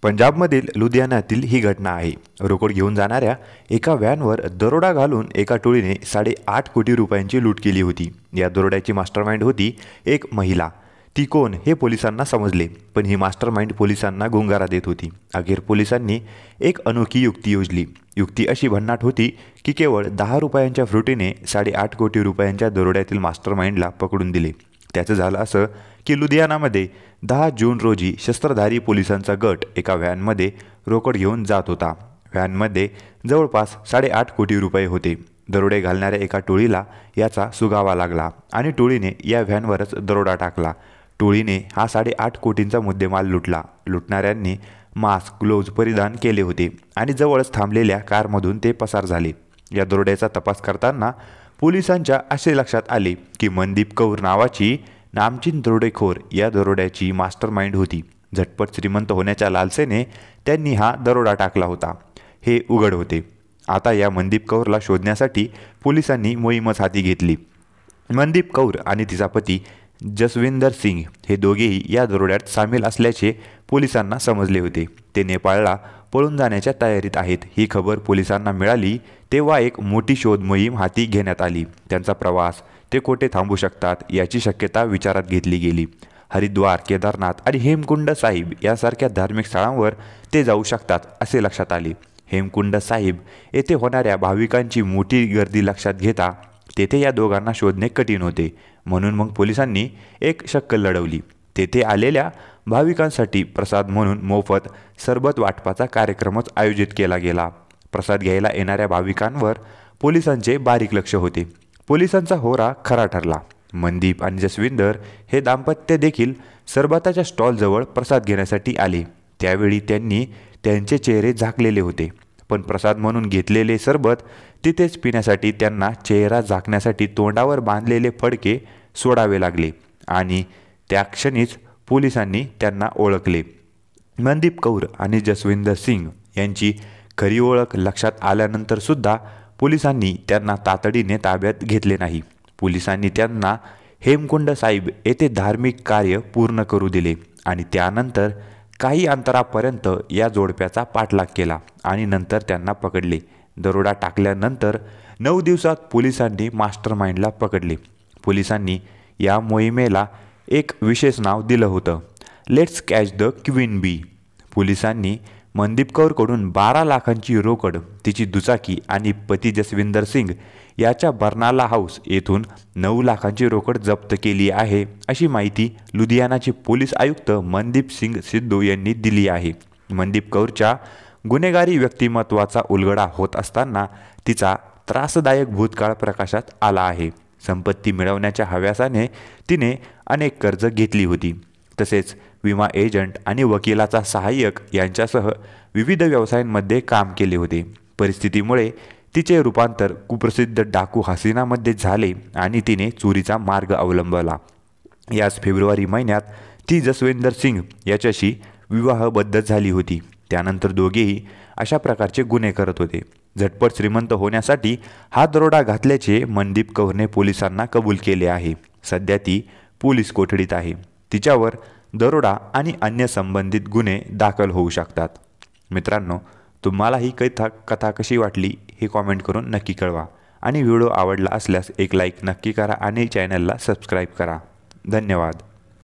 पंजाबमधील लुधियानातील ही घटना आहे। रोकड घेऊन जाणाऱ्या एका व्हॅनवर दरोडा घालून एका टोळीने 8.5 कोटी रुपयांची लूट केली होती। या दरोड्याची मास्टरमाइंड होती एक महिला। ती कोण हे पोलिसांना समजले, पण ही मास्टरमाइंड पोलिसांना गुंगारा देत होती। अखेर पोलिसांनी एक अनोखी युक्ती योजली। युक्ती अशी भन्नाट होती की केवळ 10 रुपयांच्या फ्रुटीने 8.5 कोटी रुपयांच्या दरोड्यातील मास्टरमाइंडला पकडून दिले। त्याचं झालं असं की लुधियानामध्ये 10 जून रोजी शस्त्रधारी पोलिसांचा गट एका व्हॅनमध्ये रोकड घेऊन जात होता। व्हॅनमध्ये जवळपास 8.5 कोटी रुपये होते। दरोडे घालणाऱ्या एका टोळीला याचा सुगावा लागला आणि टोळीने या व्हॅनवरच दरोडा टाकला। टोळीने हा 8.5 कोटींचा मुद्देमाल लुटला। लुटणाऱ्यांनी मास्क, ग्लोव्ज परिधान केले होते आणि जवळच थांबलेल्या कारमधून ते पसार झाले। या दरोड्याचा तपास करताना पोलिसांच्या असे लक्षात आले की मनदीप कौर नावाची नामचीन दरोडेखोर या दरोड्याची मास्टरमाइंड होती। झटपट श्रीमंत होण्याच्या लालसेने त्यांनी हा दरोडा टाकला होता, हे उघड होते। आता या मनदीप कौरला शोधण्यासाठी पोलिसांनी मोहीमच हाती घेतली। मनदीप कौर आणि तिचा पती जसविंदर सिंग हे दोघेही या दरोड्यात सामील असल्याचे पोलिसांना समजले होते। ते नेपाळला पळून जाण्याच्या तयारीत आहेत। ही खबर पोलिसांना मिळाली तेव्हा एक मोठी शोध मोहीम हाती घेण्यात आली। त्यांचा प्रवास, ते कोठे थांबू शकतात याची शक्यता विचारात घेतली गेली। हरिद्वार, केदारनाथ आणि हेमकुंड साहिब यासारख्या धार्मिक स्थळांवर ते जाऊ शकतात असे लक्षात आले। हेमकुंड साहिब येथे होणाऱ्या भाविकांची मोठी गर्दी लक्षात घेता तेथे या दोघांना शोधणे कठीण होते। म्हणून मग पोलिसांनी एक शक्कल लढवली। तेथे आलेल्या भाविकांसाठी प्रसाद म्हणून मोफत सरबत वाटपाचा कार्यक्रमच आयोजित केला गेला। प्रसाद घ्यायला येणाऱ्या भाविकांवर पोलिसांचे बारीक लक्ष होते। पोलिसांचा होरा खरा ठरला। मनदीप आणि जसविंदर हे दाम्पत्य देखील सरबताच्या स्टॉलजवळ प्रसाद घेण्यासाठी आले। त्यावेळी त्यांनी त्यांचे चेहरे झाकलेले होते, पण प्रसाद म्हणून घेतलेले सरबत तिथेच पिण्यासाठी त्यांना चेहरा झाकण्यासाठी तोंडावर बांधलेले फडके सोडावे लागले आणि त्या क्षणीच पोलिसांनी त्यांना ओळखले। मनदीप कौर आणि जसविंदर सिंग यांची खरी ओळख लक्षात आल्यानंतर सुद्धा पोलिसांनी त्यांना तातडीने ताब्यात घेतले नाही। पोलिसांनी त्यांना हेमकुंड साहिब येथे धार्मिक कार्य पूर्ण करू दिले आणि त्यानंतर काही अंतरापर्यंत या जोडप्याचा पाठलाग केला आणि नंतर त्यांना पकडले। दरोडा टाकल्यानंतर 9 दिवसात पोलिसांनी मास्टरमाइंडला पकडले। पोलिसांनी या मोहिमेला एक विशेष नाव दिलं होतं, लेट्स कॅच द क्वीन बी। पोलिसांनी मनदीप कौरकडून 12 लाखांची रोकड, तिची दुचाकी आणि पती जसविंदर सिंग याच्या बर्नाला हाऊस येथून 9 लाखांची रोकड जप्त केली आहे, अशी माहिती लुधियानाचे पोलीस आयुक्त मनदीप सिंग सिद्धू यांनी दिली आहे। मनदीप कौरच्या गुन्हेगारी व्यक्तिमत्वाचा उलगडा होत असताना तिचा त्रासदायक भूतकाळ प्रकाशात आला आहे। संपत्ती मिळवण्याच्या हव्यासाने तिने अनेक कर्ज घेतली होती। तसेच विमा एजंट आणि वकिलाचा सहाय्यक यांच्यासह विविध व्यवसायांमध्ये काम केले होते। परिस्थितीमुळे तिचे रूपांतर कुप्रसिद्ध डाकू हसीनामध्ये झाले आणि तिने चोरीचा मार्ग अवलंबला। याच फेब्रुवारी महिन्यात ती जसविंदर सिंग याच्याशी विवाहबद्ध झाली होती। त्यानंतर दोघेही अशा प्रकारचे गुन्हे करत होते। झटपट श्रीमंत होण्यासाठी हा दरोडा घातल्याचे मनदीप कौरने पोलिसांना कबूल केले आहे। सध्या ती पोलीस कोठडीत आहे। तिच्यावर दरोडा आणि अन्य संबंधित गुन्हे दाखल होऊ शकतात। मित्रांनो, तुम्हाला ही कथा कशी वाटली हे कॉमेंट करून नक्की कळवा आणि व्हिडिओ आवडला असल्यास एक लाईक नक्की करा आणि चॅनलला सबस्क्राईब करा। धन्यवाद।